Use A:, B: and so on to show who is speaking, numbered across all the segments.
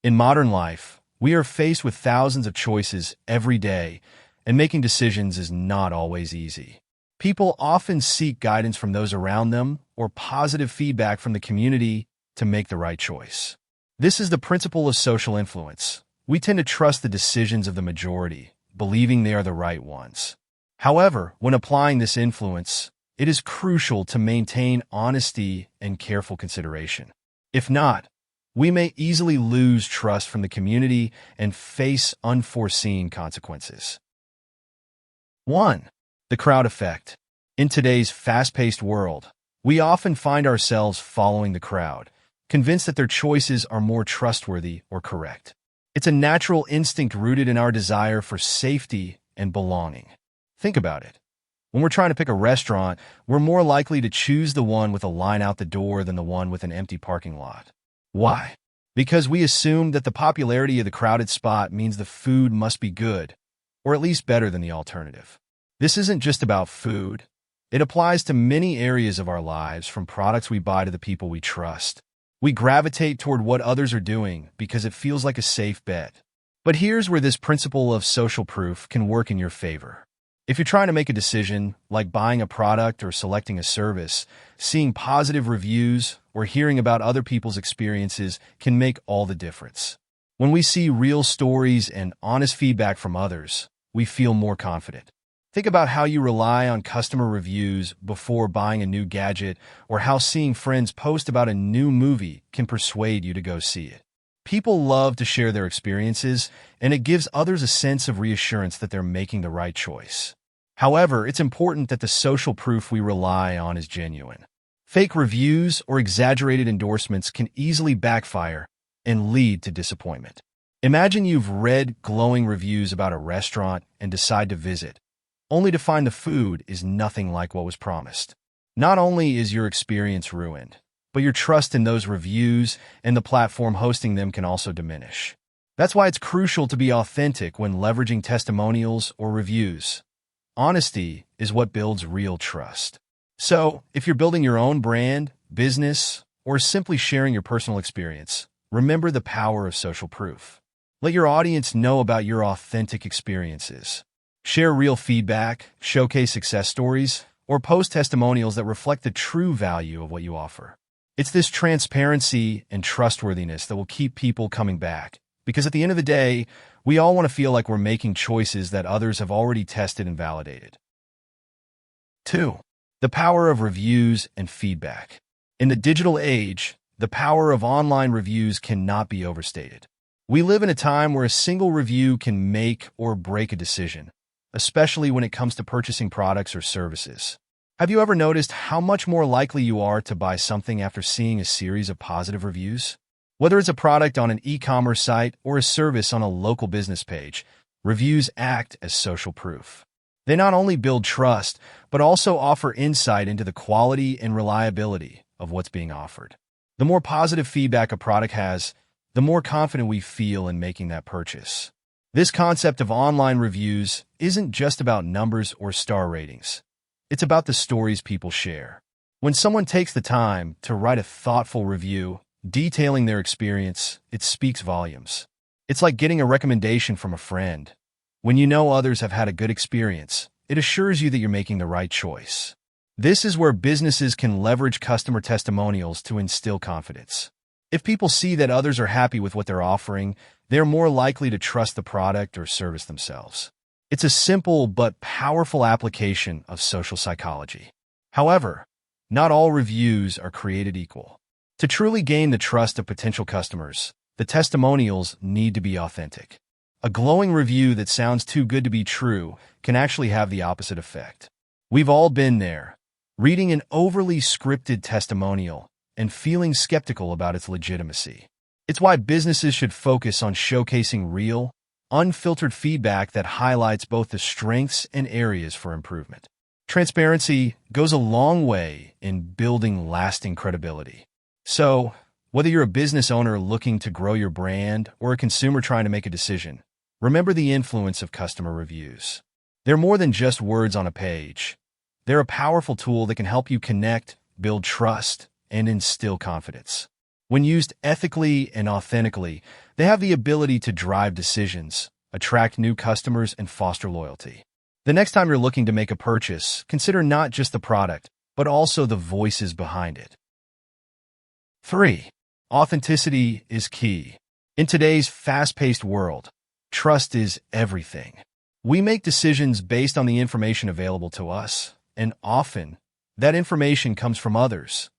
A: In modern life, we are faced with thousands of choices every day, and making decisions is not always easy. People often seek guidance from those around them or positive feedback from the community to make the right choice. This is the principle of social influence. We tend to trust the decisions of the majority, believing they are the right ones. However, when applying this influence, it is crucial to maintain honesty and careful consideration. If not, we may easily lose trust from the community and face unforeseen consequences. 1. The crowd effect. In today's fast-paced world, we often find ourselves following the crowd, convinced that their choices are more trustworthy or correct. It's a natural instinct rooted in our desire for safety and belonging. Think about it. When we're trying to pick a restaurant, we're more likely to choose the one with a line out the door than the one with an empty parking lot. Why? Because we assume that the popularity of the crowded spot means the food must be good, or at least better than the alternative. This isn't just about food. It applies to many areas of our lives, from products we buy to the people we trust. We gravitate toward what others are doing because it feels like a safe bet. But here's where this principle of social proof can work in your favor. If you're trying to make a decision, like buying a product or selecting a service, seeing positive reviews or hearing about other people's experiences can make all the difference. When we see real stories and honest feedback from others, we feel more confident. Think about how you rely on customer reviews before buying a new gadget, or how seeing friends post about a new movie can persuade you to go see it. People love to share their experiences, and it gives others a sense of reassurance that they're making the right choice. However, it's important that the social proof we rely on is genuine. Fake reviews or exaggerated endorsements can easily backfire and lead to disappointment. Imagine you've read glowing reviews about a restaurant and decide to visit, only to find the food is nothing like what was promised. Not only is your experience ruined, but your trust in those reviews and the platform hosting them can also diminish. That's why it's crucial to be authentic when leveraging testimonials or reviews. Honesty is what builds real trust. So, if you're building your own brand, business, or simply sharing your personal experience, remember the power of social proof. Let your audience know about your authentic experiences. Share real feedback, showcase success stories, or post testimonials that reflect the true value of what you offer. It's this transparency and trustworthiness that will keep people coming back, because at the end of the day, we all want to feel like we're making choices that others have already tested and validated. 2. The power of reviews and feedback. In the digital age, the power of online reviews cannot be overstated. We live in a time where a single review can make or break a decision, especially when it comes to purchasing products or services. Have you ever noticed how much more likely you are to buy something after seeing a series of positive reviews? Whether it's a product on an e-commerce site or a service on a local business page, reviews act as social proof. They not only build trust, but also offer insight into the quality and reliability of what's being offered. The more positive feedback a product has, the more confident we feel in making that purchase. This concept of online reviews isn't just about numbers or star ratings. It's about the stories people share. When someone takes the time to write a thoughtful review, detailing their experience, it speaks volumes. It's like getting a recommendation from a friend. When you know others have had a good experience, it assures you that you're making the right choice. This is where businesses can leverage customer testimonials to instill confidence. If people see that others are happy with what they're offering, they're more likely to trust the product or service themselves. It's a simple but powerful application of social psychology. However, not all reviews are created equal. To truly gain the trust of potential customers, the testimonials need to be authentic. A glowing review that sounds too good to be true can actually have the opposite effect. We've all been there, reading an overly scripted testimonial and feeling skeptical about its legitimacy. It's why businesses should focus on showcasing real, unfiltered feedback that highlights both the strengths and areas for improvement. Transparency goes a long way in building lasting credibility. So, whether you're a business owner looking to grow your brand or a consumer trying to make a decision, remember the influence of customer reviews. They're more than just words on a page. They're a powerful tool that can help you connect, build trust, and instill confidence. When used ethically and authentically, they have the ability to drive decisions, attract new customers, and foster loyalty. The next time you're looking to make a purchase, consider not just the product, but also the voices behind it. 3. Authenticity is key. In today's fast-paced world, trust is everything. We make decisions based on the information available to us, and often, that information comes from others,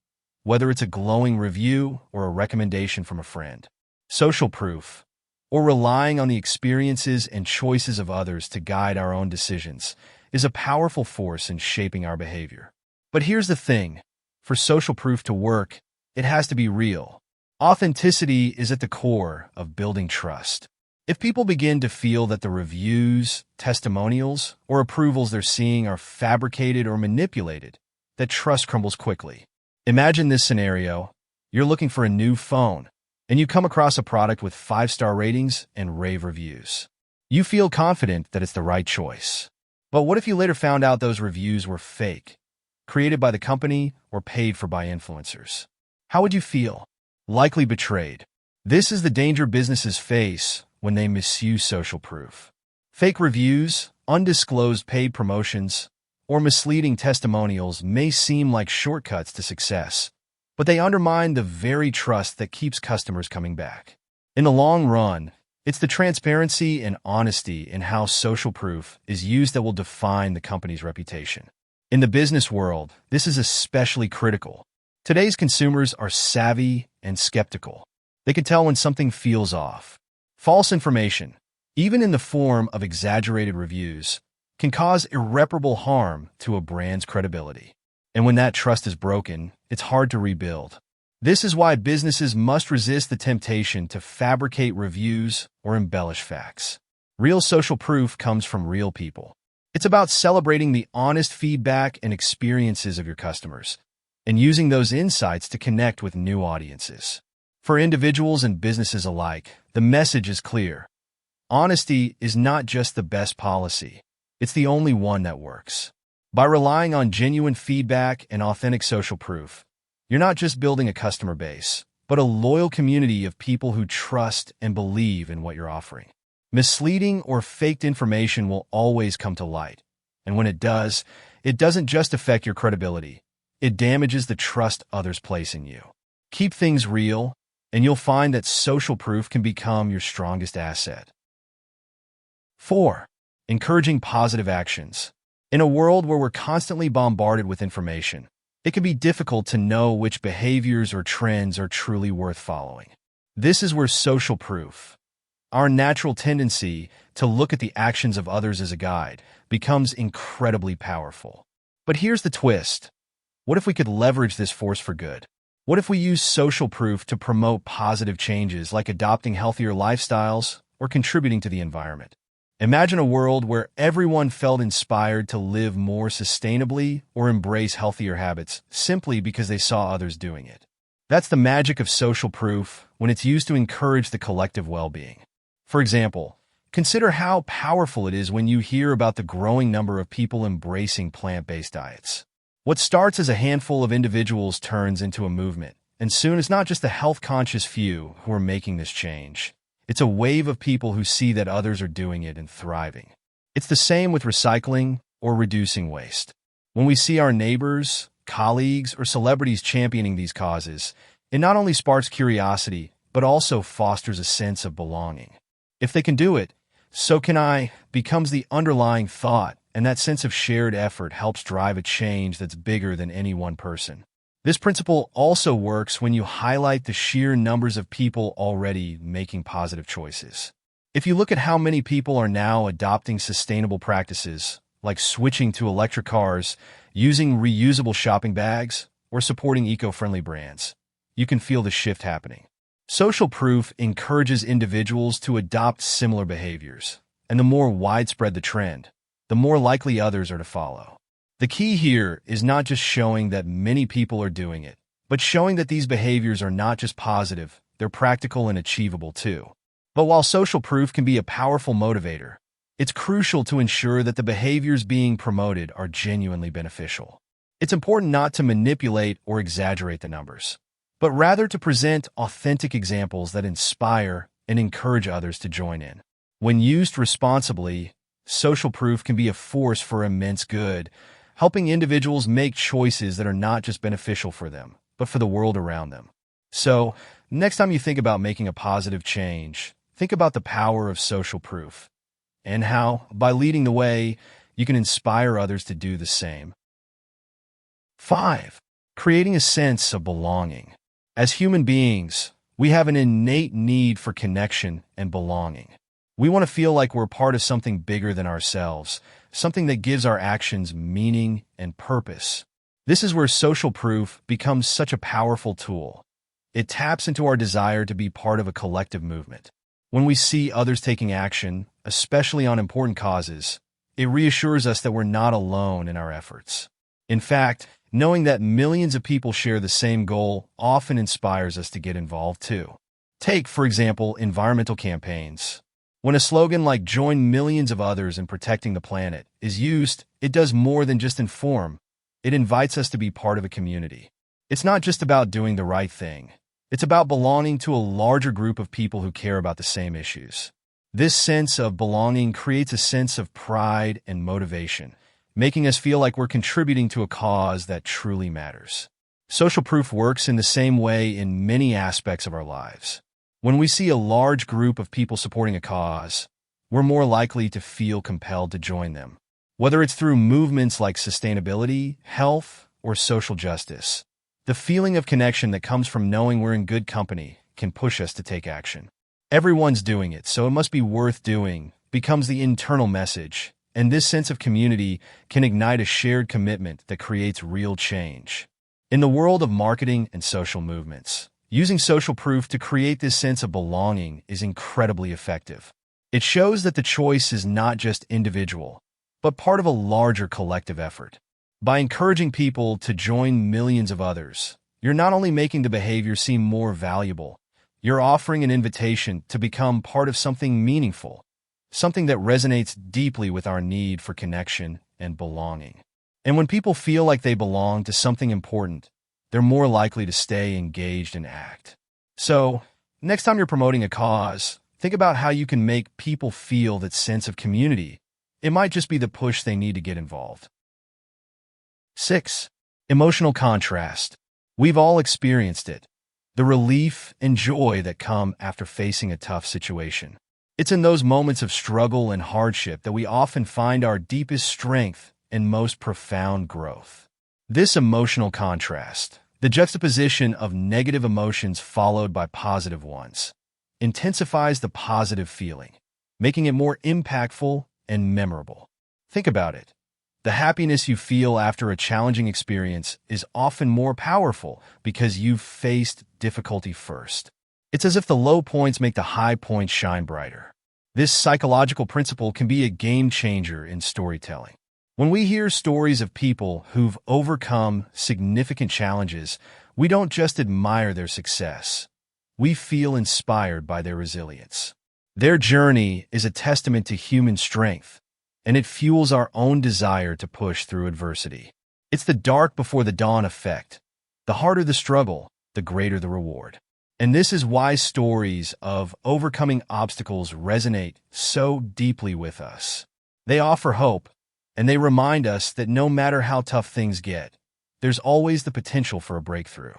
A: whether it's a glowing review or a recommendation from a friend. Social proof, or relying on the experiences and choices of others to guide our own decisions, is a powerful force in shaping our behavior. But here's the thing. For social proof to work, it has to be real. Authenticity is at the core of building trust. If people begin to feel that the reviews, testimonials, or approvals they're seeing are fabricated or manipulated, that trust crumbles quickly. Imagine this scenario. You're looking for a new phone, and you come across a product with 5-star ratings and rave reviews. You feel confident that it's the right choice. But what if you later found out those reviews were fake, created by the company or paid for by influencers? How would you feel? Likely betrayed. This is the danger businesses face when they misuse social proof. Fake reviews, undisclosed paid promotions, or misleading testimonials may seem like shortcuts to success, but they undermine the very trust that keeps customers coming back. In the long run, it's the transparency and honesty in how social proof is used that will define the company's reputation. In the business world, this is especially critical. Today's consumers are savvy and skeptical. They can tell when something feels off. False information, even in the form of exaggerated reviews, can cause irreparable harm to a brand's credibility. And when that trust is broken, it's hard to rebuild. This is why businesses must resist the temptation to fabricate reviews or embellish facts. Real social proof comes from real people. It's about celebrating the honest feedback and experiences of your customers, and using those insights to connect with new audiences. For individuals and businesses alike, the message is clear. Honesty is not just the best policy, it's the only one that works. By relying on genuine feedback and authentic social proof, you're not just building a customer base, but a loyal community of people who trust and believe in what you're offering. Misleading or faked information will always come to light, and when it does, it doesn't just affect your credibility, it damages the trust others place in you. Keep things real, and you'll find that social proof can become your strongest asset. 4. Encouraging positive actions. In a world where we're constantly bombarded with information, it can be difficult to know which behaviors or trends are truly worth following. This is where social proof, our natural tendency to look at the actions of others as a guide, becomes incredibly powerful. But here's the twist. What if we could leverage this force for good? What if we use social proof to promote positive changes like adopting healthier lifestyles or contributing to the environment? Imagine a world where everyone felt inspired to live more sustainably or embrace healthier habits simply because they saw others doing it. That's the magic of social proof when it's used to encourage the collective well-being. For example, consider how powerful it is when you hear about the growing number of people embracing plant-based diets. What starts as a handful of individuals turns into a movement, and soon it's not just the health-conscious few who are making this change. It's a wave of people who see that others are doing it and thriving. It's the same with recycling or reducing waste. When we see our neighbors, colleagues, or celebrities championing these causes, it not only sparks curiosity, but also fosters a sense of belonging. If they can do it, so can I becomes the underlying thought, and that sense of shared effort helps drive a change that's bigger than any one person. This principle also works when you highlight the sheer numbers of people already making positive choices. If you look at how many people are now adopting sustainable practices, like switching to electric cars, using reusable shopping bags, or supporting eco-friendly brands, you can feel the shift happening. Social proof encourages individuals to adopt similar behaviors, and the more widespread the trend, the more likely others are to follow. The key here is not just showing that many people are doing it, but showing that these behaviors are not just positive, they're practical and achievable too. But while social proof can be a powerful motivator, it's crucial to ensure that the behaviors being promoted are genuinely beneficial. It's important not to manipulate or exaggerate the numbers, but rather to present authentic examples that inspire and encourage others to join in. When used responsibly, social proof can be a force for immense good, helping individuals make choices that are not just beneficial for them, but for the world around them. So, next time you think about making a positive change, think about the power of social proof and how, by leading the way, you can inspire others to do the same. 5. Creating a sense of belonging. As human beings, we have an innate need for connection and belonging. We want to feel like we're part of something bigger than ourselves, something that gives our actions meaning and purpose. This is where social proof becomes such a powerful tool. It taps into our desire to be part of a collective movement. When we see others taking action, especially on important causes, it reassures us that we're not alone in our efforts. In fact, knowing that millions of people share the same goal often inspires us to get involved too. Take, for example, environmental campaigns. When a slogan like "Join millions of others in protecting the planet" is used, it does more than just inform. It invites us to be part of a community. It's not just about doing the right thing. It's about belonging to a larger group of people who care about the same issues. This sense of belonging creates a sense of pride and motivation, making us feel like we're contributing to a cause that truly matters. Social proof works in the same way in many aspects of our lives. When we see a large group of people supporting a cause, we're more likely to feel compelled to join them. Whether it's through movements like sustainability, health, or social justice, the feeling of connection that comes from knowing we're in good company can push us to take action. Everyone's doing it, so it must be worth doing becomes the internal message, and this sense of community can ignite a shared commitment that creates real change. In the world of marketing and social movements, using social proof to create this sense of belonging is incredibly effective. It shows that the choice is not just individual, but part of a larger collective effort. By encouraging people to join millions of others, you're not only making the behavior seem more valuable, you're offering an invitation to become part of something meaningful, something that resonates deeply with our need for connection and belonging. And when people feel like they belong to something important, they're more likely to stay engaged and act. So, next time you're promoting a cause, think about how you can make people feel that sense of community. It might just be the push they need to get involved. 6. Emotional contrast. We've all experienced it. The relief and joy that come after facing a tough situation. It's in those moments of struggle and hardship that we often find our deepest strength and most profound growth. This emotional contrast, the juxtaposition of negative emotions followed by positive ones, intensifies the positive feeling, making it more impactful and memorable. Think about it. The happiness you feel after a challenging experience is often more powerful because you've faced difficulty first. It's as if the low points make the high points shine brighter. This psychological principle can be a game changer in storytelling. When we hear stories of people who've overcome significant challenges, we don't just admire their success. We feel inspired by their resilience. Their journey is a testament to human strength, and it fuels our own desire to push through adversity. It's the dark before the dawn effect. The harder the struggle, the greater the reward. And this is why stories of overcoming obstacles resonate so deeply with us. They offer hope, and they remind us that no matter how tough things get, there's always the potential for a breakthrough.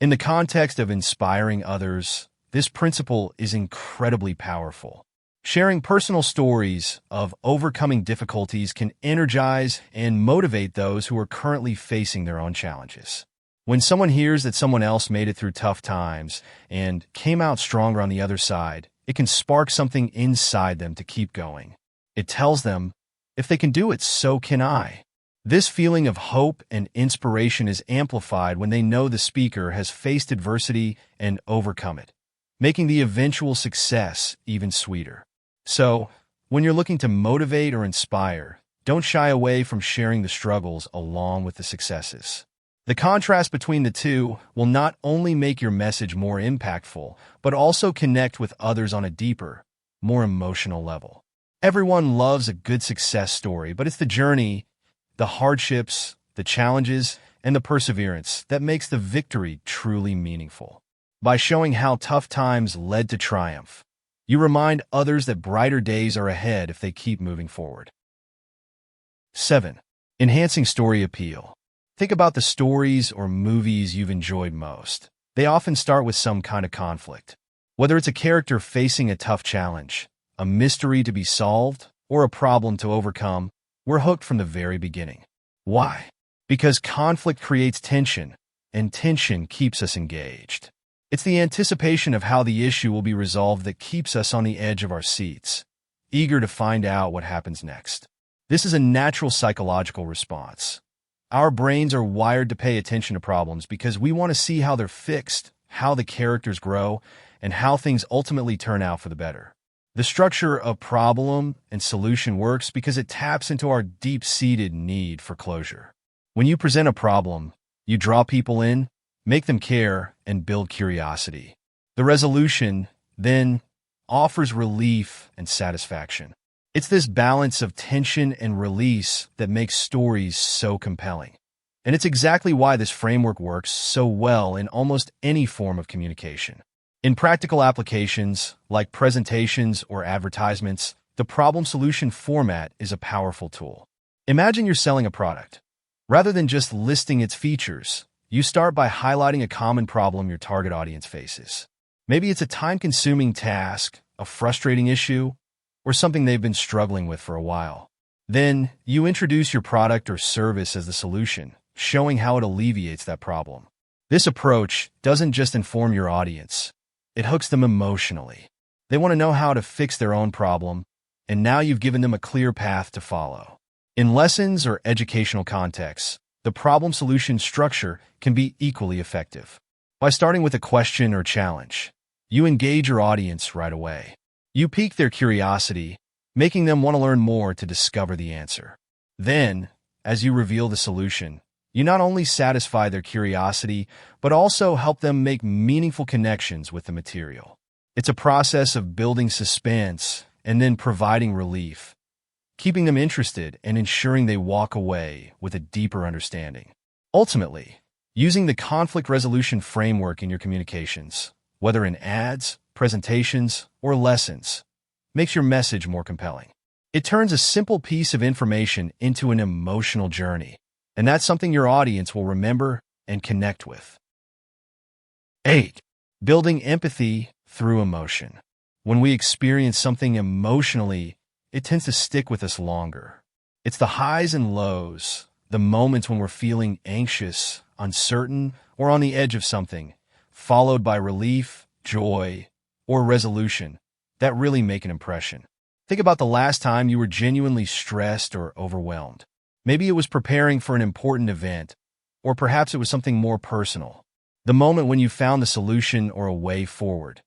A: In the context of inspiring others, this principle is incredibly powerful. Sharing personal stories of overcoming difficulties can energize and motivate those who are currently facing their own challenges. When someone hears that someone else made it through tough times and came out stronger on the other side, it can spark something inside them to keep going. It tells them, if they can do it, so can I. This feeling of hope and inspiration is amplified when they know the speaker has faced adversity and overcome it, making the eventual success even sweeter. So, when you're looking to motivate or inspire, don't shy away from sharing the struggles along with the successes. The contrast between the two will not only make your message more impactful, but also connect with others on a deeper, more emotional level. Everyone loves a good success story, but it's the journey, the hardships, the challenges, and the perseverance that makes the victory truly meaningful. By showing how tough times led to triumph, you remind others that brighter days are ahead if they keep moving forward. 7. Enhancing story appeal. Think about the stories or movies you've enjoyed most. They often start with some kind of conflict. Whether it's a character facing a tough challenge, a mystery to be solved, or a problem to overcome, we're hooked from the very beginning. Why? Because conflict creates tension, and tension keeps us engaged. It's the anticipation of how the issue will be resolved that keeps us on the edge of our seats, eager to find out what happens next. This is a natural psychological response. Our brains are wired to pay attention to problems because we want to see how they're fixed, how the characters grow, and how things ultimately turn out for the better. The structure of problem and solution works because it taps into our deep-seated need for closure. When you present a problem, you draw people in, make them care, and build curiosity. The resolution, then, offers relief and satisfaction. It's this balance of tension and release that makes stories so compelling. And it's exactly why this framework works so well in almost any form of communication. In practical applications, like presentations or advertisements, the problem-solution format is a powerful tool. Imagine you're selling a product. Rather than just listing its features, you start by highlighting a common problem your target audience faces. Maybe it's a time-consuming task, a frustrating issue, or something they've been struggling with for a while. Then, you introduce your product or service as the solution, showing how it alleviates that problem. This approach doesn't just inform your audience, it hooks them emotionally. They want to know how to fix their own problem, and now you've given them a clear path to follow. In lessons or educational contexts, the problem-solution structure can be equally effective. By starting with a question or challenge, you engage your audience right away. You pique their curiosity, making them want to learn more to discover the answer. Then, as you reveal the solution, you not only satisfy their curiosity, but also help them make meaningful connections with the material. It's a process of building suspense and then providing relief, keeping them interested and ensuring they walk away with a deeper understanding. Ultimately, using the conflict resolution framework in your communications, whether in ads, presentations, or lessons, makes your message more compelling. It turns a simple piece of information into an emotional journey, and that's something your audience will remember and connect with. 8. Building empathy through emotion. When we experience something emotionally, it tends to stick with us longer. It's the highs and lows, the moments when we're feeling anxious, uncertain, or on the edge of something, followed by relief, joy, or resolution, that really make an impression. Think about the last time you were genuinely stressed or overwhelmed. Maybe it was preparing for an important event, or perhaps it was something more personal. The moment when you found the solution or a way forward.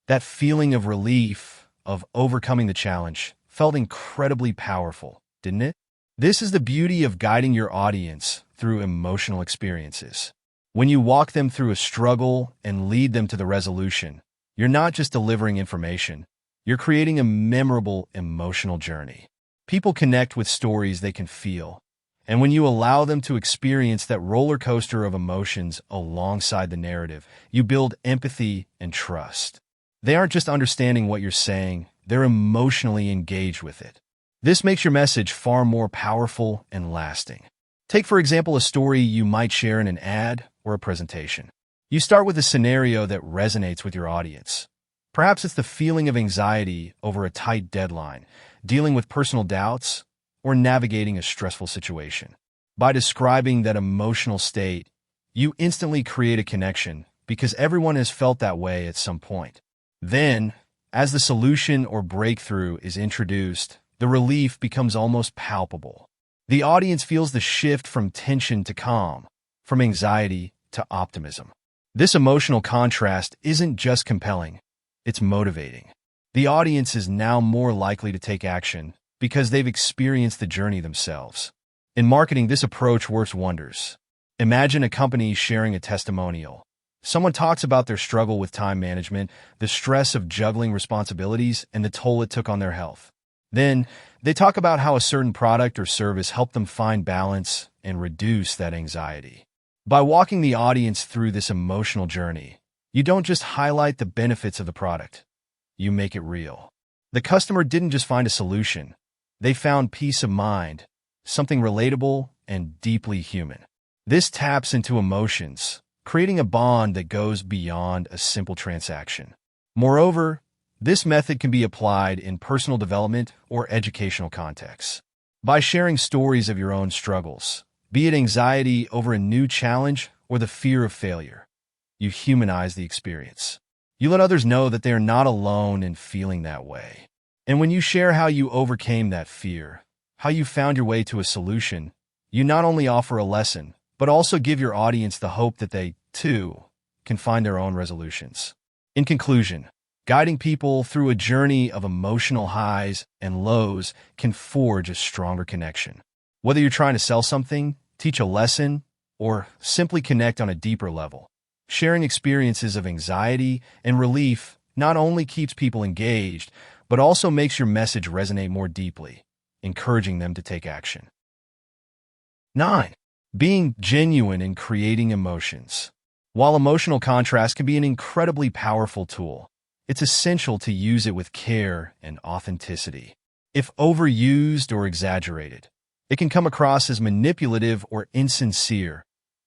A: That feeling of relief, of overcoming the challenge, felt incredibly powerful, didn't it? This is the beauty of guiding your audience through emotional experiences. When you walk them through a struggle and lead them to the resolution, you're not just delivering information, you're creating a memorable emotional journey. People connect with stories they can feel, and when you allow them to experience that roller coaster of emotions alongside the narrative, you build empathy and trust. They aren't just understanding what you're saying, they're emotionally engaged with it. This makes your message far more powerful and lasting. Take, for example, a story you might share in an ad or a presentation. You start with a scenario that resonates with your audience. Perhaps it's the feeling of anxiety over a tight deadline, dealing with personal doubts, or navigating a stressful situation. By describing that emotional state, you instantly create a connection because everyone has felt that way at some point. Then, as the solution or breakthrough is introduced, the relief becomes almost palpable. The audience feels the shift from tension to calm, from anxiety to optimism. This emotional contrast isn't just compelling, it's motivating. The audience is now more likely to take action because they've experienced the journey themselves. In marketing, this approach works wonders. Imagine a company sharing a testimonial. Someone talks about their struggle with time management, the stress of juggling responsibilities, and the toll it took on their health. Then, they talk about how a certain product or service helped them find balance and reduce that anxiety. By walking the audience through this emotional journey, you don't just highlight the benefits of the product, you make it real. The customer didn't just find a solution, they found peace of mind, something relatable and deeply human. This taps into emotions, creating a bond that goes beyond a simple transaction. Moreover, this method can be applied in personal development or educational contexts. By sharing stories of your own struggles, be it anxiety over a new challenge or the fear of failure, you humanize the experience. You let others know that they are not alone in feeling that way. And when you share how you overcame that fear, how you found your way to a solution, you not only offer a lesson, but also give your audience the hope that they, too, can find their own resolutions. In conclusion, guiding people through a journey of emotional highs and lows can forge a stronger connection. Whether you're trying to sell something, teach a lesson, or simply connect on a deeper level, sharing experiences of anxiety and relief not only keeps people engaged, but also makes your message resonate more deeply, encouraging them to take action. 9. Being genuine in creating emotions. While emotional contrast can be an incredibly powerful tool, it's essential to use it with care and authenticity. If overused or exaggerated, it can come across as manipulative or insincere,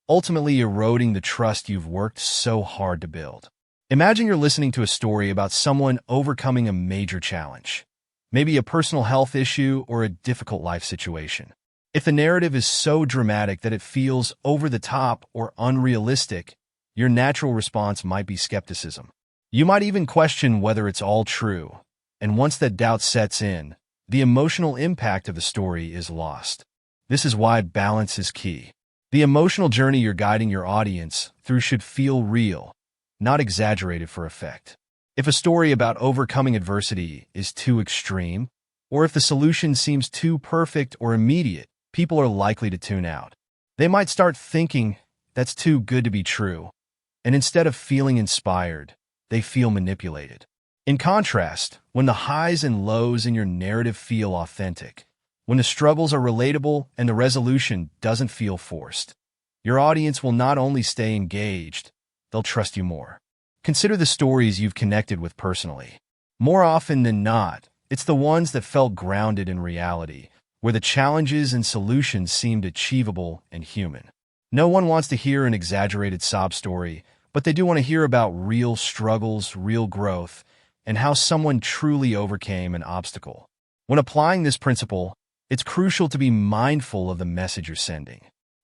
A: ultimately eroding the trust you've worked so hard to build. Imagine you're listening to a story about someone overcoming a major challenge, maybe a personal health issue or a difficult life situation. If the narrative is so dramatic that it feels over the top or unrealistic, your natural response might be skepticism. You might even question whether it's all true, and once that doubt sets in, the emotional impact of the story is lost. This is why balance is key. The emotional journey you're guiding your audience through should feel real, not exaggerated for effect. If a story about overcoming adversity is too extreme, or if the solution seems too perfect or immediate, people are likely to tune out. They might start thinking that's too good to be true, and instead of feeling inspired, they feel manipulated. In contrast, when the highs and lows in your narrative feel authentic, when the struggles are relatable and the resolution doesn't feel forced, your audience will not only stay engaged, they'll trust you more. Consider the stories you've connected with personally. More often than not, it's the ones that felt grounded in reality, where the challenges and solutions seemed achievable and human. No one wants to hear an exaggerated sob story, but they do want to hear about real struggles, real growth, and how someone truly overcame an obstacle. When applying this principle, it's crucial to be mindful of the message you're sending.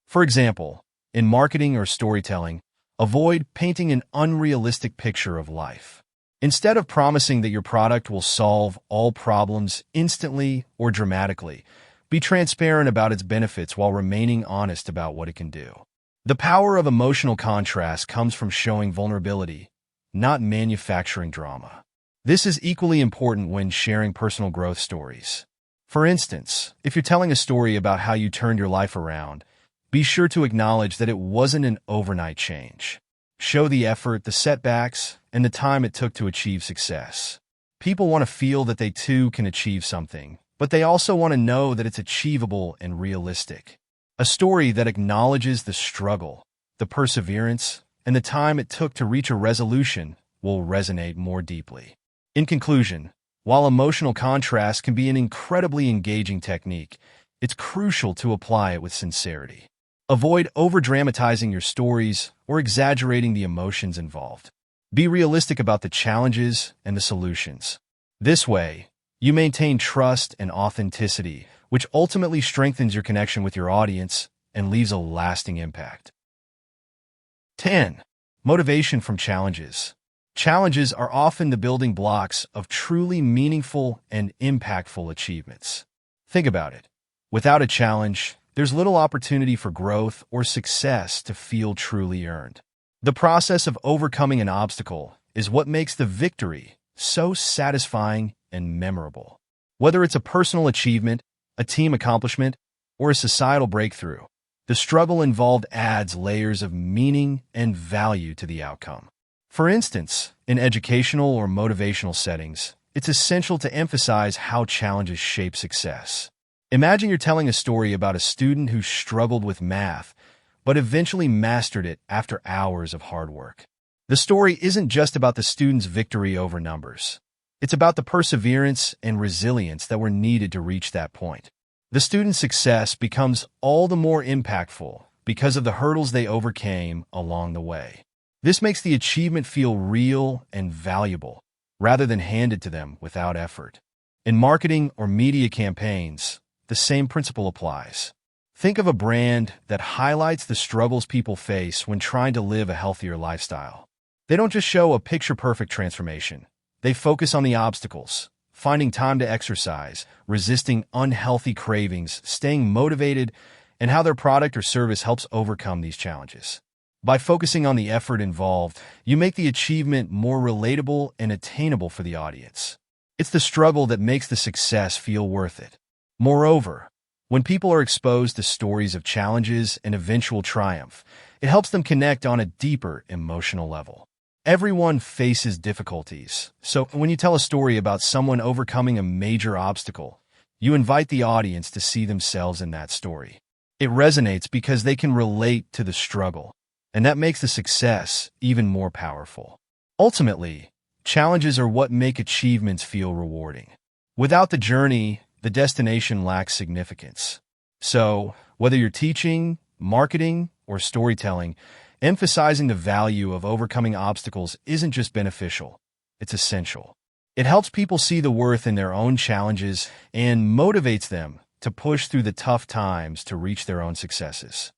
A: For example, in marketing or storytelling, avoid painting an unrealistic picture of life. Instead of promising that your product will solve all problems instantly or dramatically, be transparent about its benefits while remaining honest about what it can do. The power of emotional contrast comes from showing vulnerability, not manufacturing drama. This is equally important when sharing personal growth stories. For instance, if you're telling a story about how you turned your life around, be sure to acknowledge that it wasn't an overnight change. Show the effort, the setbacks, and the time it took to achieve success. People want to feel that they too can achieve something, but they also want to know that it's achievable and realistic. A story that acknowledges the struggle, the perseverance, and the time it took to reach a resolution will resonate more deeply. In conclusion, while emotional contrast can be an incredibly engaging technique, it's crucial to apply it with sincerity. Avoid over-dramatizing your stories or exaggerating the emotions involved. Be realistic about the challenges and the solutions. This way, you maintain trust and authenticity, which ultimately strengthens your connection with your audience and leaves a lasting impact. 10. Motivation from challenges. Challenges are often the building blocks of truly meaningful and impactful achievements. Think about it. Without a challenge, there's little opportunity for growth or success to feel truly earned. The process of overcoming an obstacle is what makes the victory so satisfying and memorable. Whether it's a personal achievement, a team accomplishment, or a societal breakthrough, the struggle involved adds layers of meaning and value to the outcome. For instance, in educational or motivational settings, it's essential to emphasize how challenges shape success. Imagine you're telling a story about a student who struggled with math, but eventually mastered it after hours of hard work. The story isn't just about the student's victory over numbers. It's about the perseverance and resilience that were needed to reach that point. The student's success becomes all the more impactful because of the hurdles they overcame along the way. This makes the achievement feel real and valuable, rather than handed to them without effort. In marketing or media campaigns, the same principle applies. Think of a brand that highlights the struggles people face when trying to live a healthier lifestyle. They don't just show a picture-perfect transformation. They focus on the obstacles, finding time to exercise, resisting unhealthy cravings, staying motivated, and how their product or service helps overcome these challenges. By focusing on the effort involved, you make the achievement more relatable and attainable for the audience. It's the struggle that makes the success feel worth it. Moreover, when people are exposed to stories of challenges and eventual triumph, it helps them connect on a deeper emotional level. Everyone faces difficulties, so when you tell a story about someone overcoming a major obstacle, you invite the audience to see themselves in that story. It resonates because they can relate to the struggle, and that makes the success even more powerful. Ultimately, challenges are what make achievements feel rewarding. Without the journey, the destination lacks significance. So, whether you're teaching, marketing, or storytelling, emphasizing the value of overcoming obstacles isn't just beneficial, it's essential. It helps people see the worth in their own challenges and motivates them to push through the tough times to reach their own successes.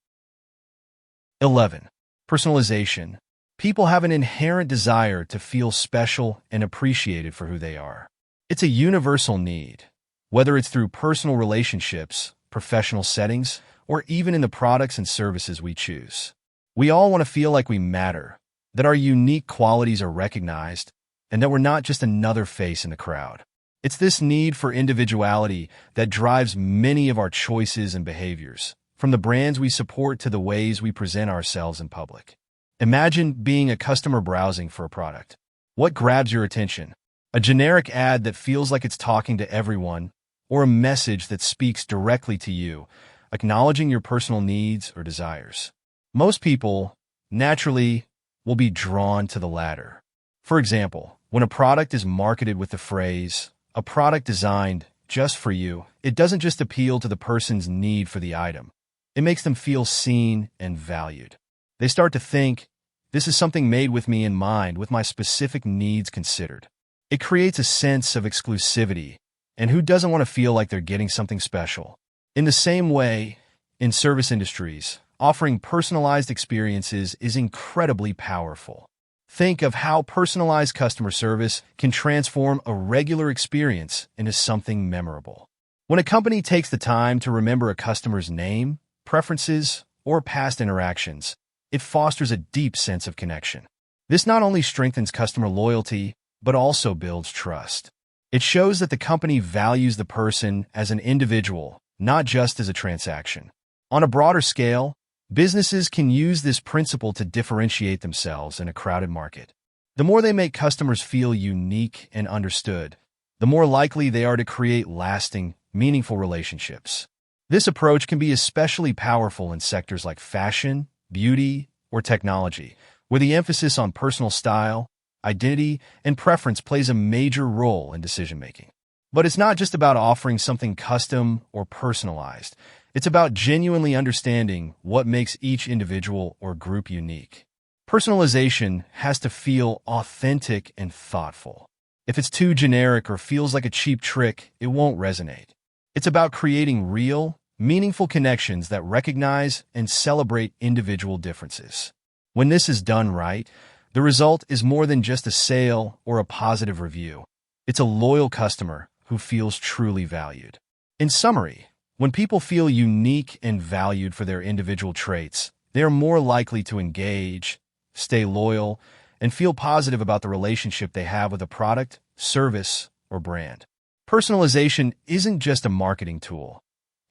A: 11. Personalization. People have an inherent desire to feel special and appreciated for who they are. It's a universal need, whether it's through personal relationships, professional settings, or even in the products and services we choose. We all want to feel like we matter, that our unique qualities are recognized, and that we're not just another face in the crowd. It's this need for individuality that drives many of our choices and behaviors, from the brands we support to the ways we present ourselves in public. Imagine being a customer browsing for a product. What grabs your attention? A generic ad that feels like it's talking to everyone, or a message that speaks directly to you, acknowledging your personal needs or desires? Most people, naturally, will be drawn to the latter. For example, when a product is marketed with the phrase, "a product designed just for you," it doesn't just appeal to the person's need for the item. It makes them feel seen and valued. They start to think, this is something made with me in mind, with my specific needs considered. It creates a sense of exclusivity, and who doesn't want to feel like they're getting something special? In the same way, in service industries, offering personalized experiences is incredibly powerful. Think of how personalized customer service can transform a regular experience into something memorable. When a company takes the time to remember a customer's name, preferences, or past interactions, it fosters a deep sense of connection. This not only strengthens customer loyalty, but also builds trust. It shows that the company values the person as an individual, not just as a transaction. On a broader scale, businesses can use this principle to differentiate themselves in a crowded market. The more they make customers feel unique and understood, the more likely they are to create lasting, meaningful relationships. This approach can be especially powerful in sectors like fashion, beauty, or technology, where the emphasis on personal style, identity, and preference plays a major role in decision-making. But it's not just about offering something custom or personalized. It's about genuinely understanding what makes each individual or group unique. Personalization has to feel authentic and thoughtful. If it's too generic or feels like a cheap trick, it won't resonate. It's about creating real, meaningful connections that recognize and celebrate individual differences. When this is done right, the result is more than just a sale or a positive review. It's a loyal customer who feels truly valued. In summary, when people feel unique and valued for their individual traits, they are more likely to engage, stay loyal, and feel positive about the relationship they have with a product, service, or brand. Personalization isn't just a marketing tool.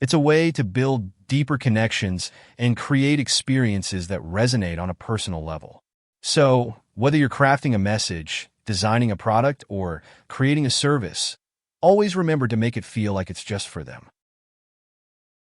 A: It's a way to build deeper connections and create experiences that resonate on a personal level. So, whether you're crafting a message, designing a product, or creating a service, always remember to make it feel like it's just for them.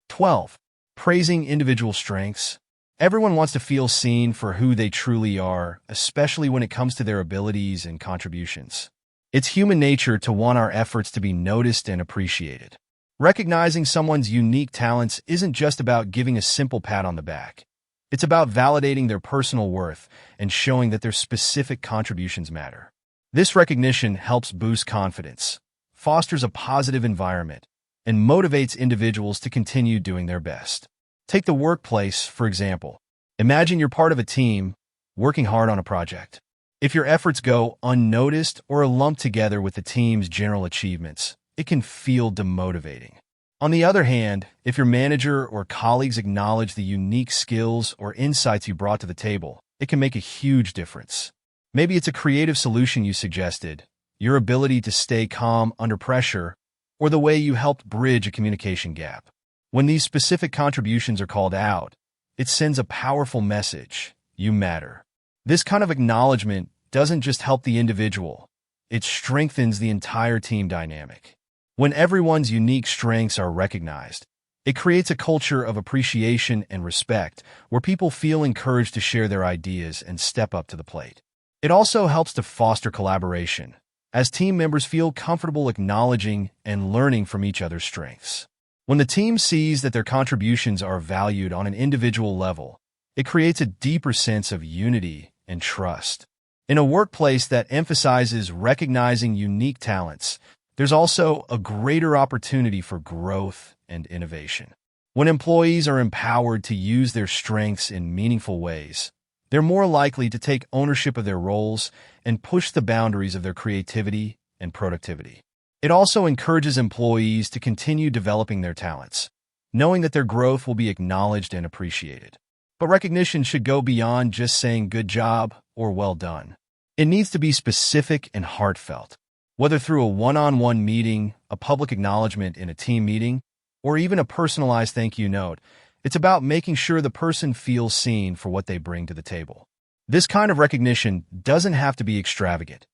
A: 12. Praising individual strengths. Everyone wants to feel seen for who they truly are, especially when it comes to their abilities and contributions. It's human nature to want our efforts to be noticed and appreciated. Recognizing someone's unique talents isn't just about giving a simple pat on the back. It's about validating their personal worth and showing that their specific contributions matter. This recognition helps boost confidence, fosters a positive environment, and motivates individuals to continue doing their best. Take the workplace, for example. Imagine you're part of a team working hard on a project. If your efforts go unnoticed or are lumped together with the team's general achievements, it can feel demotivating. On the other hand, if your manager or colleagues acknowledge the unique skills or insights you brought to the table, it can make a huge difference. Maybe it's a creative solution you suggested, your ability to stay calm under pressure, or the way you helped bridge a communication gap. When these specific contributions are called out, it sends a powerful message: you matter. This kind of acknowledgement doesn't just help the individual, it strengthens the entire team dynamic. When everyone's unique strengths are recognized, it creates a culture of appreciation and respect where people feel encouraged to share their ideas and step up to the plate. It also helps to foster collaboration, as team members feel comfortable acknowledging and learning from each other's strengths. When the team sees that their contributions are valued on an individual level, it creates a deeper sense of unity and trust. In a workplace that emphasizes recognizing unique talents, there's also a greater opportunity for growth and innovation. When employees are empowered to use their strengths in meaningful ways, they're more likely to take ownership of their roles and push the boundaries of their creativity and productivity. It also encourages employees to continue developing their talents, knowing that their growth will be acknowledged and appreciated. But recognition should go beyond just saying good job or well done. It needs to be specific and heartfelt. Whether through a one-on-one meeting, a public acknowledgement in a team meeting, or even a personalized thank you note, it's about making sure the person feels seen for what they bring to the table. This kind of recognition doesn't have to be extravagant.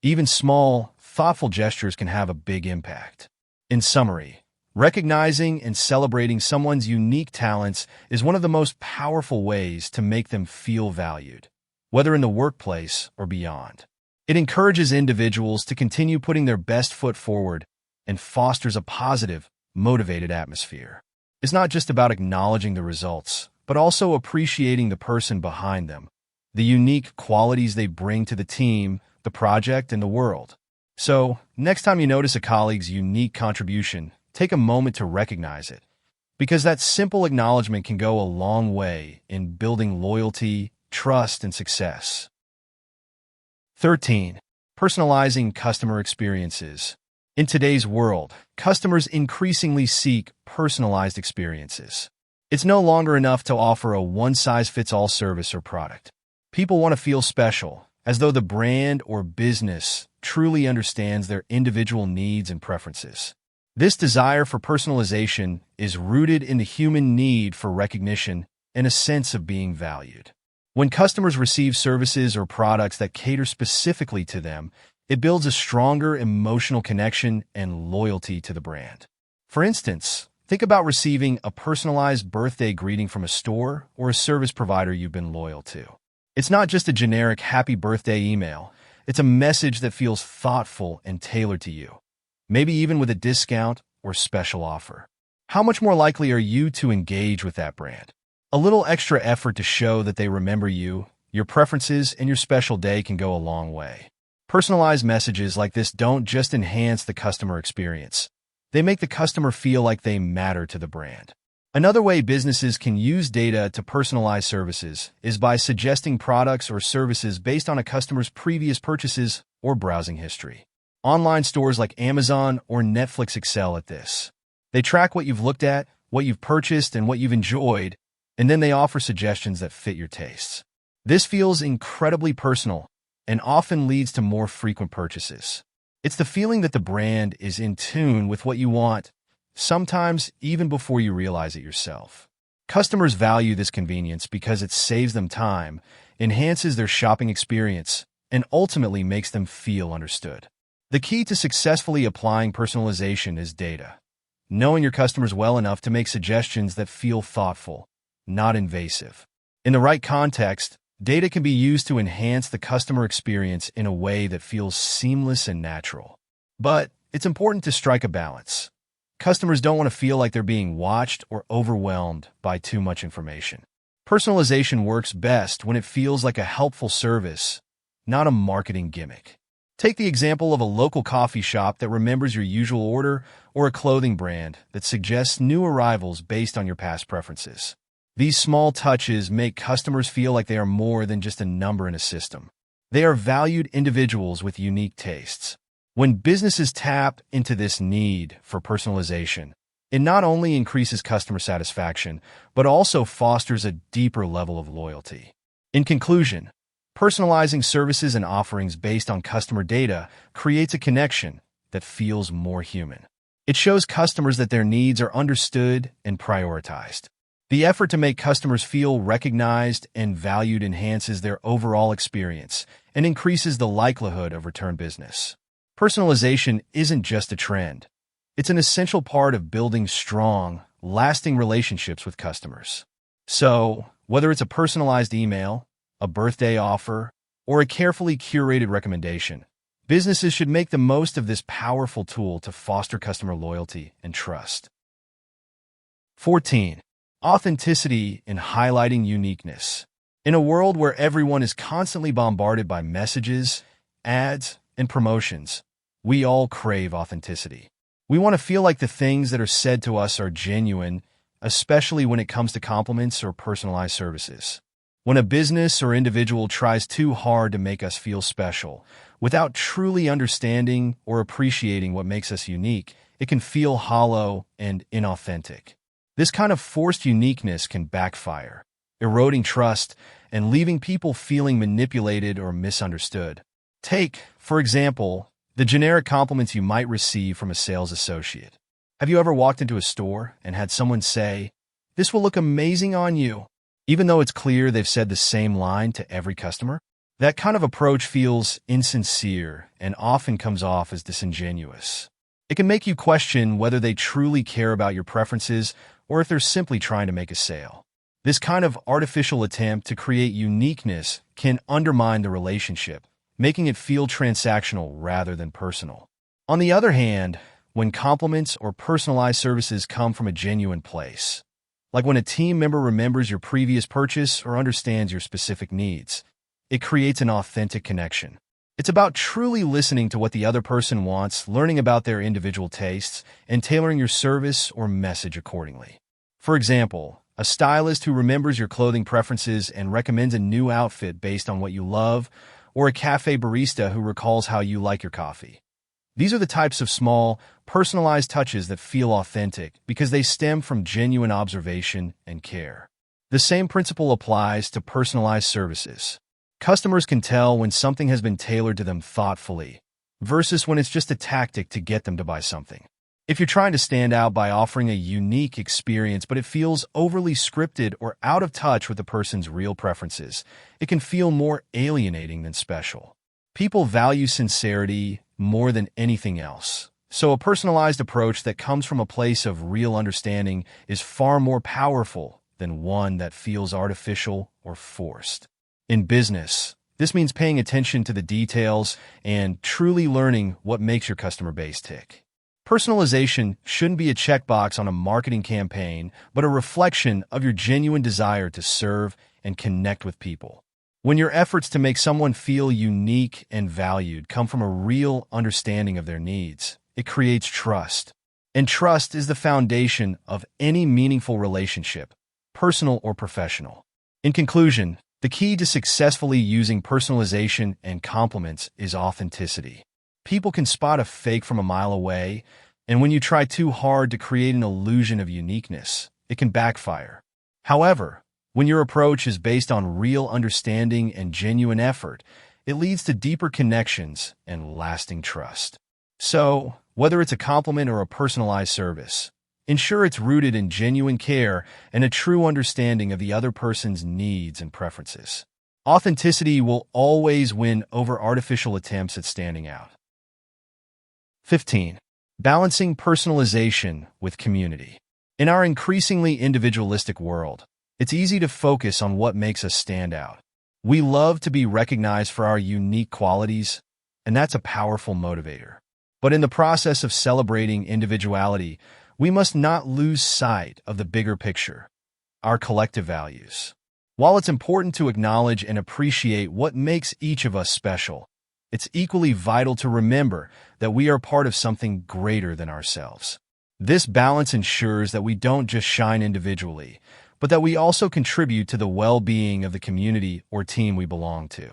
A: Even small, thoughtful gestures can have a big impact. In summary, recognizing and celebrating someone's unique talents is one of the most powerful ways to make them feel valued, whether in the workplace or beyond. It encourages individuals to continue putting their best foot forward and fosters a positive, motivated atmosphere. It's not just about acknowledging the results, but also appreciating the person behind them, the unique qualities they bring to the team, the project, and the world. So, next time you notice a colleague's unique contribution, take a moment to recognize it, because that simple acknowledgement can go a long way in building loyalty, trust, and success. 13. Personalizing customer experiences. In today's world, customers increasingly seek personalized experiences. It's no longer enough to offer a one-size-fits-all service or product. People want to feel special, as though the brand or business truly understands their individual needs and preferences. This desire for personalization is rooted in the human need for recognition and a sense of being valued. When customers receive services or products that cater specifically to them, it builds a stronger emotional connection and loyalty to the brand. For instance, think about receiving a personalized birthday greeting from a store or a service provider you've been loyal to. It's not just a generic happy birthday email. It's a message that feels thoughtful and tailored to you, maybe even with a discount or special offer. How much more likely are you to engage with that brand? A little extra effort to show that they remember you, your preferences, and your special day can go a long way. Personalized messages like this don't just enhance the customer experience. They make the customer feel like they matter to the brand. Another way businesses can use data to personalize services is by suggesting products or services based on a customer's previous purchases or browsing history. Online stores like Amazon or Netflix excel at this. They track what you've looked at, what you've purchased, and what you've enjoyed, and then they offer suggestions that fit your tastes. This feels incredibly personal and often leads to more frequent purchases. It's the feeling that the brand is in tune with what you want, sometimes even before you realize it yourself. Customers value this convenience because it saves them time, enhances their shopping experience, and ultimately makes them feel understood. The key to successfully applying personalization is data. Knowing your customers well enough to make suggestions that feel thoughtful, not invasive. In the right context, data can be used to enhance the customer experience in a way that feels seamless and natural. But it's important to strike a balance. Customers don't want to feel like they're being watched or overwhelmed by too much information. Personalization works best when it feels like a helpful service, not a marketing gimmick. Take the example of a local coffee shop that remembers your usual order or a clothing brand that suggests new arrivals based on your past preferences. These small touches make customers feel like they are more than just a number in a system. They are valued individuals with unique tastes. When businesses tap into this need for personalization, it not only increases customer satisfaction, but also fosters a deeper level of loyalty. In conclusion, personalizing services and offerings based on customer data creates a connection that feels more human. It shows customers that their needs are understood and prioritized. The effort to make customers feel recognized and valued enhances their overall experience and increases the likelihood of return business. Personalization isn't just a trend. It's an essential part of building strong, lasting relationships with customers. So, whether it's a personalized email, a birthday offer, or a carefully curated recommendation, businesses should make the most of this powerful tool to foster customer loyalty and trust. 14. Authenticity in highlighting uniqueness. In a world where everyone is constantly bombarded by messages, ads, and promotions, we all crave authenticity. We want to feel like the things that are said to us are genuine, especially when it comes to compliments or personalized services. When a business or individual tries too hard to make us feel special, without truly understanding or appreciating what makes us unique, it can feel hollow and inauthentic. This kind of forced uniqueness can backfire, eroding trust and leaving people feeling manipulated or misunderstood. Take, for example, the generic compliments you might receive from a sales associate. Have you ever walked into a store and had someone say, "This will look amazing on you," even though it's clear they've said the same line to every customer? That kind of approach feels insincere and often comes off as disingenuous. It can make you question whether they truly care about your preferences or if they're simply trying to make a sale. This kind of artificial attempt to create uniqueness can undermine the relationship, making it feel transactional rather than personal. On the other hand, when compliments or personalized services come from a genuine place, like when a team member remembers your previous purchase or understands your specific needs, it creates an authentic connection. It's about truly listening to what the other person wants, learning about their individual tastes, and tailoring your service or message accordingly. For example, a stylist who remembers your clothing preferences and recommends a new outfit based on what you love, or a cafe barista who recalls how you like your coffee. These are the types of small, personalized touches that feel authentic because they stem from genuine observation and care. The same principle applies to personalized services. Customers can tell when something has been tailored to them thoughtfully, versus when it's just a tactic to get them to buy something. If you're trying to stand out by offering a unique experience but it feels overly scripted or out of touch with the person's real preferences, it can feel more alienating than special. People value sincerity more than anything else, so a personalized approach that comes from a place of real understanding is far more powerful than one that feels artificial or forced. In business, this means paying attention to the details and truly learning what makes your customer base tick. Personalization shouldn't be a checkbox on a marketing campaign, but a reflection of your genuine desire to serve and connect with people. When your efforts to make someone feel unique and valued come from a real understanding of their needs, it creates trust. And trust is the foundation of any meaningful relationship, personal or professional. In conclusion, the key to successfully using personalization and compliments is authenticity. People can spot a fake from a mile away, and when you try too hard to create an illusion of uniqueness, it can backfire. However, when your approach is based on real understanding and genuine effort, it leads to deeper connections and lasting trust. So, whether it's a compliment or a personalized service, ensure it's rooted in genuine care and a true understanding of the other person's needs and preferences. Authenticity will always win over artificial attempts at standing out. 15. Balancing personalization with community. In our increasingly individualistic world, It's easy to focus on what makes us stand out. We love to be recognized for our unique qualities, and that's a powerful motivator. But in the process of celebrating individuality, we must not lose sight of the bigger picture, our collective values. While it's important to acknowledge and appreciate what makes each of us special, it's equally vital to remember that we are part of something greater than ourselves. This balance ensures that we don't just shine individually, but that we also contribute to the well-being of the community or team we belong to.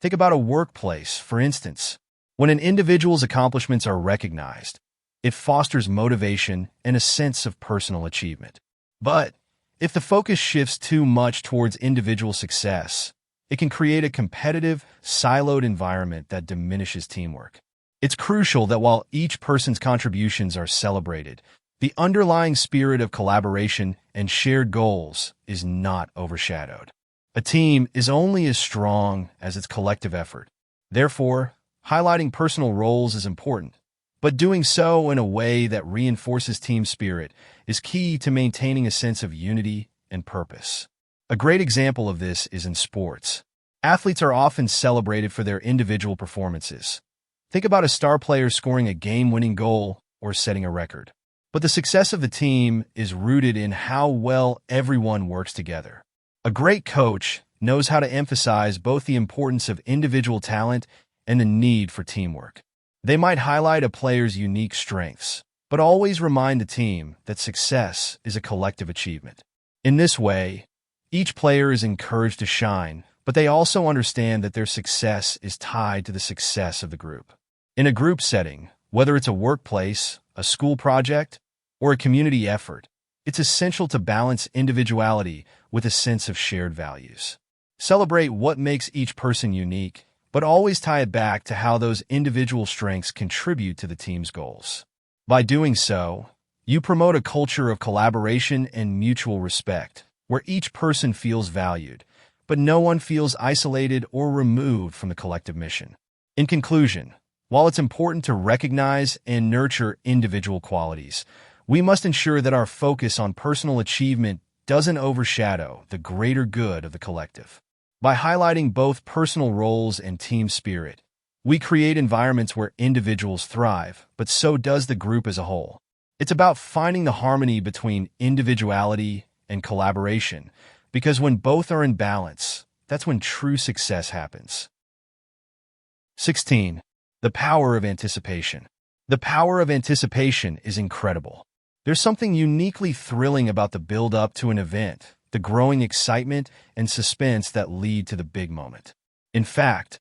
A: Think about a workplace, for instance. When an individual's accomplishments are recognized, it fosters motivation and a sense of personal achievement. But if the focus shifts too much towards individual success, it can create a competitive, siloed environment that diminishes teamwork. It's crucial that while each person's contributions are celebrated, the underlying spirit of collaboration and shared goals is not overshadowed. A team is only as strong as its collective effort. Therefore, highlighting personal roles is important, but doing so in a way that reinforces team spirit is key to maintaining a sense of unity and purpose. A great example of this is in sports. Athletes are often celebrated for their individual performances. Think about a star player scoring a game-winning goal or setting a record. But the success of the team is rooted in how well everyone works together. A great coach knows how to emphasize both the importance of individual talent and the need for teamwork. They might highlight a player's unique strengths, but always remind the team that success is a collective achievement. In this way, each player is encouraged to shine, but they also understand that their success is tied to the success of the group. In a group setting, whether it's a workplace, a school project, or a community effort, it's essential to balance individuality with a sense of shared values. Celebrate what makes each person unique, but always tie it back to how those individual strengths contribute to the team's goals. By doing so, you promote a culture of collaboration and mutual respect, where each person feels valued, but no one feels isolated or removed from the collective mission. In conclusion, while it's important to recognize and nurture individual qualities, we must ensure that our focus on personal achievement doesn't overshadow the greater good of the collective. By highlighting both personal roles and team spirit, we create environments where individuals thrive, but so does the group as a whole. It's about finding the harmony between individuality and collaboration, because when both are in balance, that's when true success happens. 16. The power of anticipation. The power of anticipation is incredible. There's something uniquely thrilling about the build-up to an event, the growing excitement and suspense that lead to the big moment. In fact,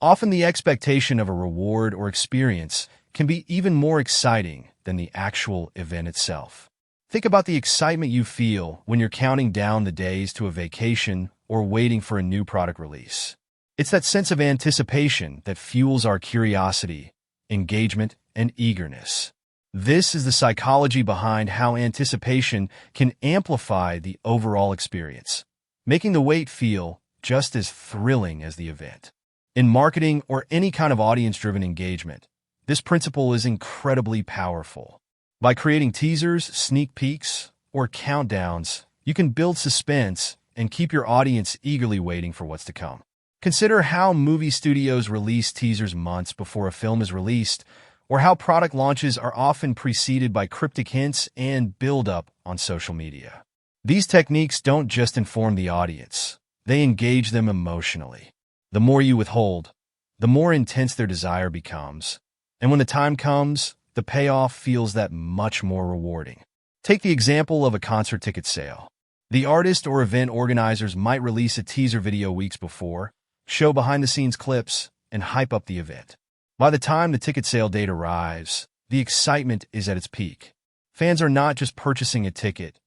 A: often the expectation of a reward or experience can be even more exciting than the actual event itself. Think about the excitement you feel when you're counting down the days to a vacation or waiting for a new product release. It's that sense of anticipation that fuels our curiosity, engagement, and eagerness. This is the psychology behind how anticipation can amplify the overall experience, making the wait feel just as thrilling as the event. In marketing or any kind of audience-driven engagement, this principle is incredibly powerful. By creating teasers, sneak peeks, or countdowns, you can build suspense and keep your audience eagerly waiting for what's to come. Consider how movie studios release teasers months before a film is released, or how product launches are often preceded by cryptic hints and build-up on social media. These techniques don't just inform the audience, they engage them emotionally. The more you withhold, the more intense their desire becomes, and when the time comes, the payoff feels that much more rewarding. Take the example of a concert ticket sale. The artist or event organizers might release a teaser video weeks before, show behind-the-scenes clips, and hype up the event. By the time the ticket sale date arrives, the excitement is at its peak. Fans are not just purchasing a ticket,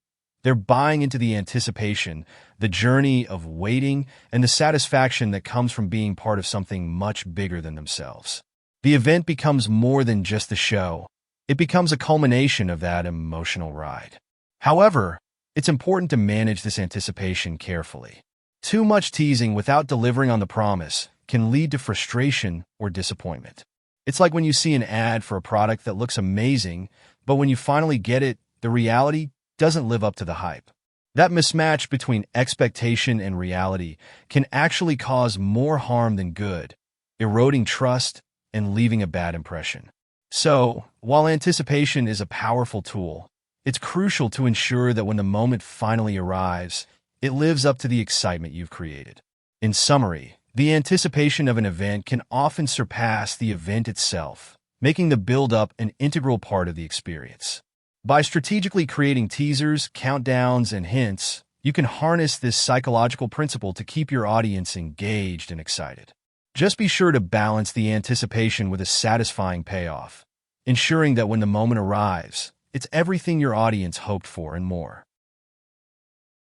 A: they're buying into the anticipation, the journey of waiting, and the satisfaction that comes from being part of something much bigger than themselves. The event becomes more than just a show. It becomes a culmination of that emotional ride. However, it's important to manage this anticipation carefully. Too much teasing without delivering on the promise can lead to frustration or disappointment. It's like when you see an ad for a product that looks amazing, but when you finally get it, the reality doesn't live up to the hype. That mismatch between expectation and reality can actually cause more harm than good, eroding trust and leaving a bad impression. So, while anticipation is a powerful tool, it's crucial to ensure that when the moment finally arrives, it lives up to the excitement you've created. In summary, the anticipation of an event can often surpass the event itself, making the build-up an integral part of the experience. By strategically creating teasers, countdowns, and hints, you can harness this psychological principle to keep your audience engaged and excited. Just be sure to balance the anticipation with a satisfying payoff, ensuring that when the moment arrives, it's everything your audience hoped for and more.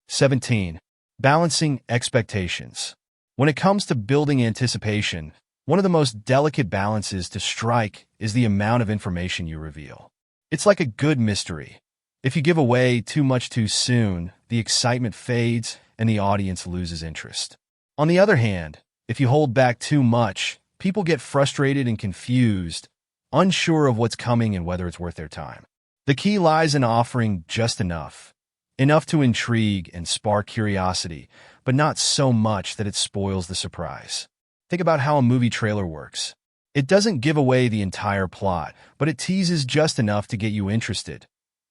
A: 17. Balancing expectations. When it comes to building anticipation, one of the most delicate balances to strike is the amount of information you reveal. It's like a good mystery. If you give away too much too soon, the excitement fades and the audience loses interest. On the other hand, if you hold back too much, people get frustrated and confused, unsure of what's coming and whether it's worth their time. The key lies in offering just enough to intrigue and spark curiosity, but not so much that it spoils the surprise. Think about how a movie trailer works. It doesn't give away the entire plot, but it teases just enough to get you interested.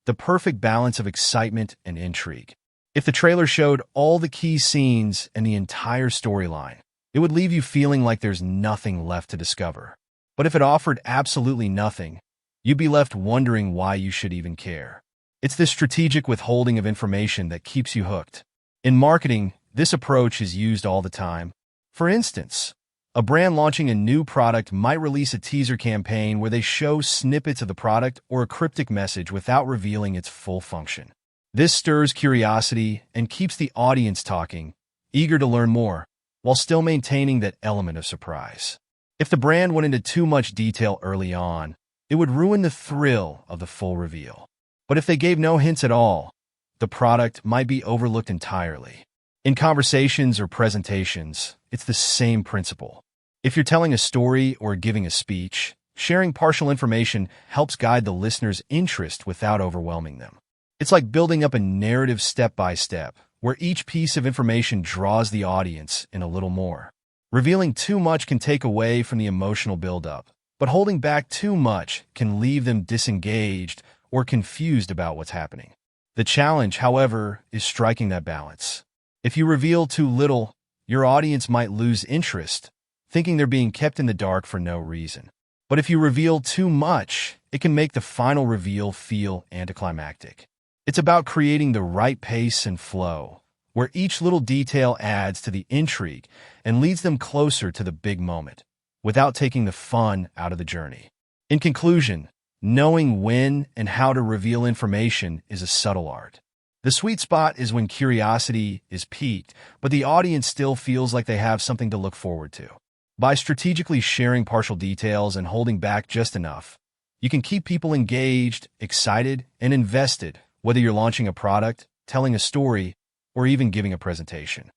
A: The perfect balance of excitement and intrigue. If the trailer showed all the key scenes and the entire storyline, it would leave you feeling like there's nothing left to discover. But if it offered absolutely nothing, you'd be left wondering why you should even care. It's this strategic withholding of information that keeps you hooked. In marketing, this approach is used all the time. For instance, a brand launching a new product might release a teaser campaign where they show snippets of the product or a cryptic message without revealing its full function. This stirs curiosity and keeps the audience talking, eager to learn more, while still maintaining that element of surprise. If the brand went into too much detail early on, it would ruin the thrill of the full reveal. But if they gave no hints at all, the product might be overlooked entirely. In conversations or presentations, it's the same principle. If you're telling a story or giving a speech, sharing partial information helps guide the listener's interest without overwhelming them. It's like building up a narrative step by step, where each piece of information draws the audience in a little more. Revealing too much can take away from the emotional buildup, but holding back too much can leave them disengaged or confused about what's happening. The challenge, however, is striking that balance. If you reveal too little, your audience might lose interest, thinking they're being kept in the dark for no reason. But if you reveal too much, it can make the final reveal feel anticlimactic. It's about creating the right pace and flow, where each little detail adds to the intrigue and leads them closer to the big moment, without taking the fun out of the journey. In conclusion, knowing when and how to reveal information is a subtle art. The sweet spot is when curiosity is piqued, but the audience still feels like they have something to look forward to. By strategically sharing partial details and holding back just enough, you can keep people engaged, excited, and invested, whether you're launching a product, telling a story, or even giving a presentation.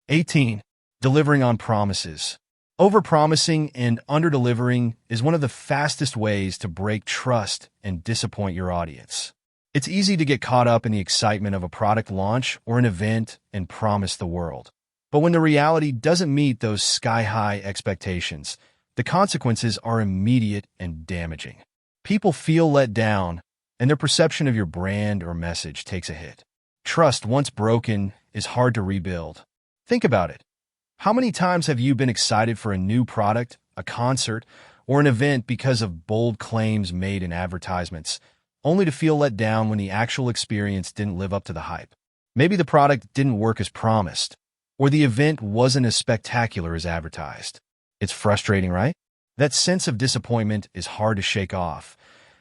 A: 18. Delivering on promises. Overpromising and underdelivering is one of the fastest ways to break trust and disappoint your audience. It's easy to get caught up in the excitement of a product launch or an event and promise the world. But when the reality doesn't meet those sky-high expectations, the consequences are immediate and damaging. People feel let down, and their perception of your brand or message takes a hit. Trust, once broken, is hard to rebuild. Think about it. How many times have you been excited for a new product, a concert, or an event because of bold claims made in advertisements, only to feel let down when the actual experience didn't live up to the hype? Maybe the product didn't work as promised, or the event wasn't as spectacular as advertised. It's frustrating, right? That sense of disappointment is hard to shake off,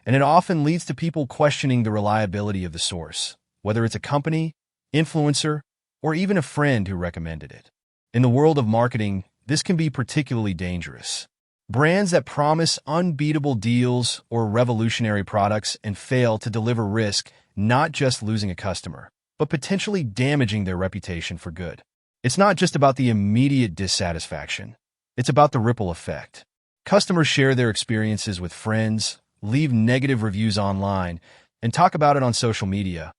A: and it often leads to people questioning the reliability of the source, whether it's a company, influencer, or even a friend who recommended it. In the world of marketing, this can be particularly dangerous. Brands that promise unbeatable deals or revolutionary products and fail to deliver risk not just losing a customer, but potentially damaging their reputation for good. It's not just about the immediate dissatisfaction. It's about the ripple effect. Customers share their experiences with friends, leave negative reviews online, and talk about it on social media,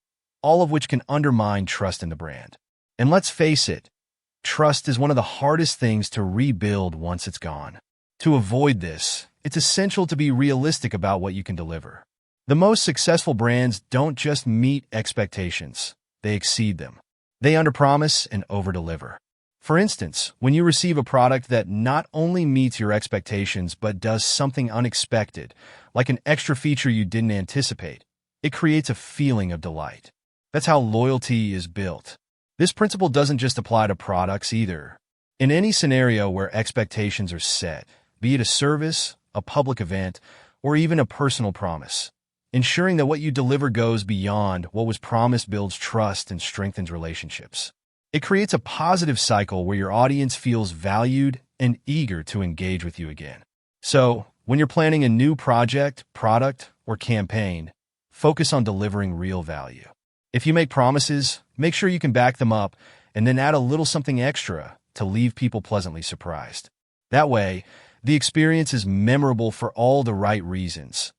A: all of which can undermine trust in the brand. And let's face it, trust is one of the hardest things to rebuild once it's gone. To avoid this, it's essential to be realistic about what you can deliver. The most successful brands don't just meet expectations, they exceed them. They underpromise and overdeliver. For instance, when you receive a product that not only meets your expectations but does something unexpected, like an extra feature you didn't anticipate, it creates a feeling of delight. That's how loyalty is built. This principle doesn't just apply to products either. In any scenario where expectations are set, be it a service, a public event, or even a personal promise, ensuring that what you deliver goes beyond what was promised builds trust and strengthens relationships. It creates a positive cycle where your audience feels valued and eager to engage with you again. So, when you're planning a new project, product, or campaign, focus on delivering real value. If you make promises, make sure you can back them up and then add a little something extra to leave people pleasantly surprised. That way, the experience is memorable for all the right reasons,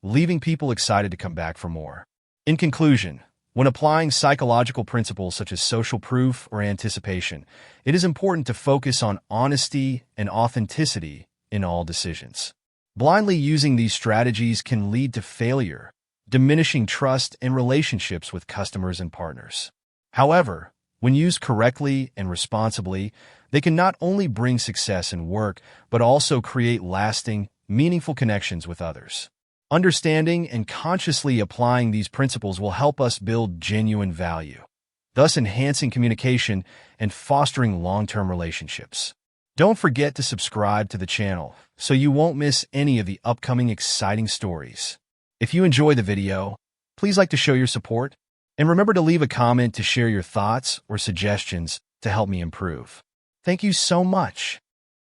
A: leaving people excited to come back for more. In conclusion, when applying psychological principles such as social proof or anticipation, it is important to focus on honesty and authenticity in all decisions. Blindly using these strategies can lead to failure, diminishing trust and relationships with customers and partners. However, when used correctly and responsibly, they can not only bring success in work, but also create lasting, meaningful connections with others. Understanding and consciously applying these principles will help us build genuine value, thus enhancing communication and fostering long-term relationships. Don't forget to subscribe to the channel so you won't miss any of the upcoming exciting stories. If you enjoy the video, please like to show your support, and remember to leave a comment to share your thoughts or suggestions to help me improve. Thank you so much.